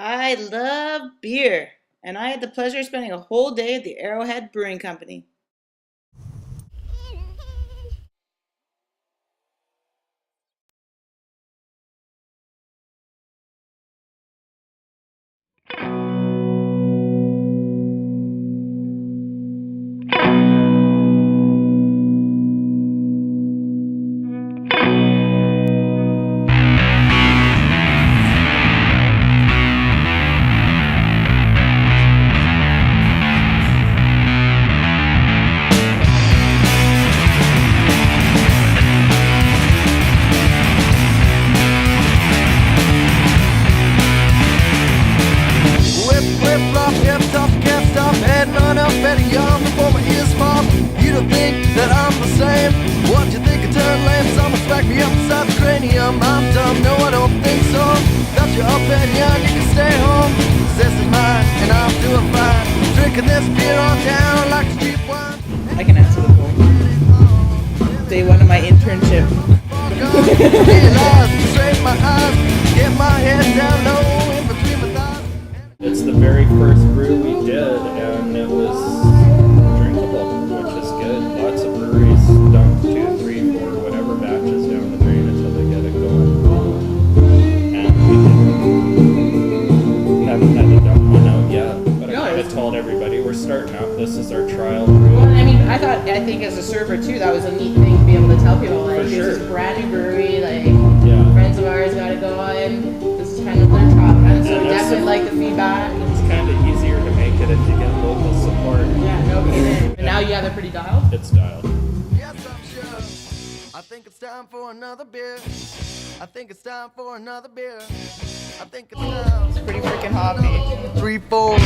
I love beer, and I had the pleasure of spending a whole day at the Arrowhead Brewing Company. You don't think that I'm the same? What you think of turn lame? Someone smack me up inside the cranium. I'm dumb, no I don't think so. That's your opinion, you can stay home. This is mine, and I'm doing fine. Drinking this beer on town like a cheap wine. I can answer the phone. Day one of my internship. Straight my eyes, get my head down low in between my thighs. It's the very first brew we did, and it was drinkable, which is good. Lots of breweries dump 2, 3, 4, whatever batches down the drain until they get it going. And we haven't had to dump one out yet, but I kind of told everybody we're starting out. This is our trial brew. Well, I mean, I think as a server too, that was a neat thing to be able to tell people. Like, For sure. This is a brand new brewery. Like, Yeah. friends of ours got to go in. This is kind of their top run, so And we that's definitely like the feedback. It's kind of easier to make it if you get local support. Yeah, no kidding. And now you have it pretty dialed. It's dialed. Yes, I'm sure. I think it's time for another beer. I think it's time for another beer. I think it's time. It's pretty freaking hoppy. 3, 4.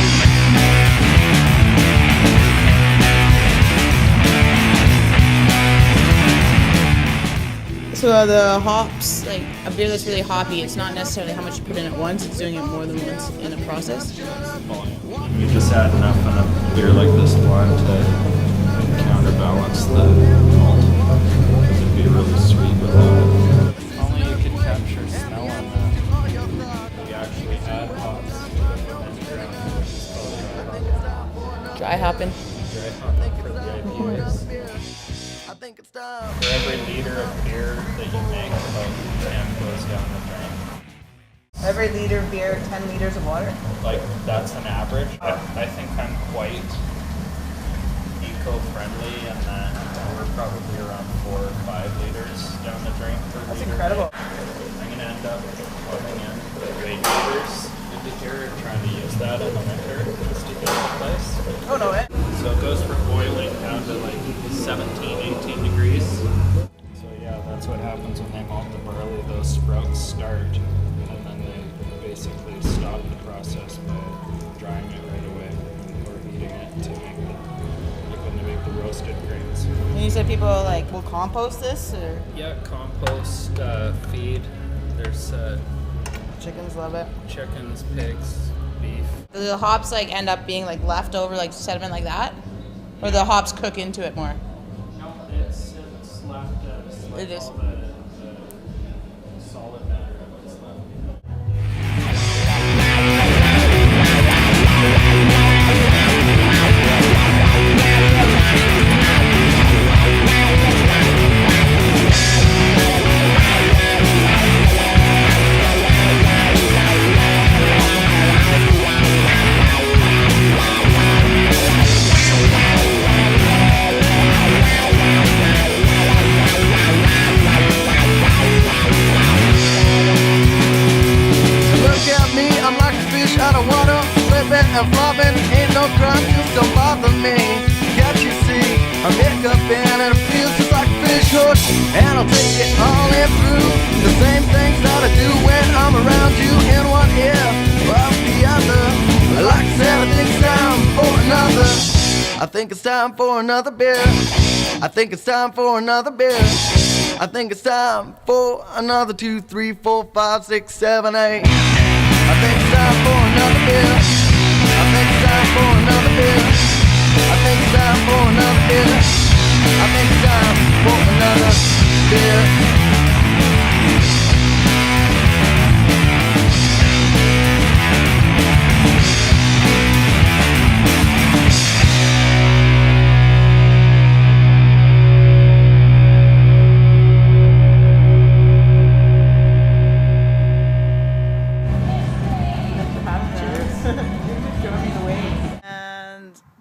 So the hops, like a beer that's really hoppy, it's not necessarily how much you put in at once, it's doing it more than once in a process. You just add enough in a beer like this one to counterbalance the malt. It'd be really sweet with that. Only you can capture smell on that. We actually add hops and ground, which is called Dry hopping. dry hop for the IPAs. I think it's time. For every liter of beer that you make, about 10 goes down the drain. Every liter of beer, 10 liters of water. Like, that's an average. I think I'm quite eco-friendly in that we're probably around 4 or 5 liters down the drain per liter. That's incredible. I'm going to end up plugging in radiators into here, trying to use that in the winter just to heat the place. Oh no way. So it goes from boiling down to like 17, 18 degrees. So yeah, that's what happens when they malt the barley. Those sprouts start, and then they basically stop the process by drying it right away or heating it to make it, like when they make the roasted grains. And you said people like will compost this, or Yeah, compost, feed. There's chickens love it. chickens, pigs, beef. Do the hops like end up being like leftover, like sediment like that, or the hops cook into it more? No, it's left. It's like It is. all the solid matter of what's left. Look at me, I'm like a fish out of water, slipping and flopping. Ain't no crime, just don't bother me. Can't you see? I'm hiccuping and it feels just like a fish hook. And I'll take it all in through the same things that I do when I'm around you. In one ear, off the other. Like I said, I think it's time for another. I think it's time for another beer. I think it's time for another beer. I think it's time for another 2, 3, 4, 5, 6, 7, 8. I think it's time for another beer. I think it's time for another beer. I think it's time for another beer. I think it's time for another beer.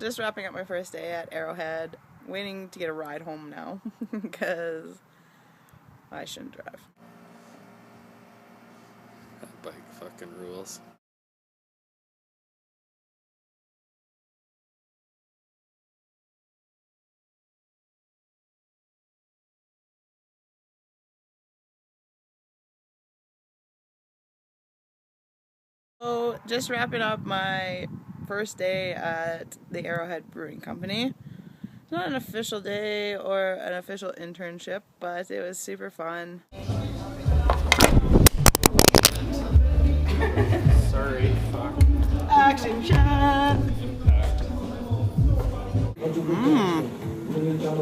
just wrapping up my first day at Arrowhead, waiting to get a ride home now because I shouldn't drive. That bike fucking rules. So just wrapping up my first day at the Arrowhead Brewing Company. It's not an official day or an official internship, but it was super fun. Sorry, fuck. Action shot!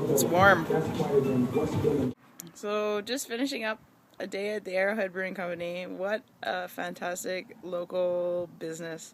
It's warm. So just finishing up a day at the Arrowhead Brewing Company. What a fantastic local business.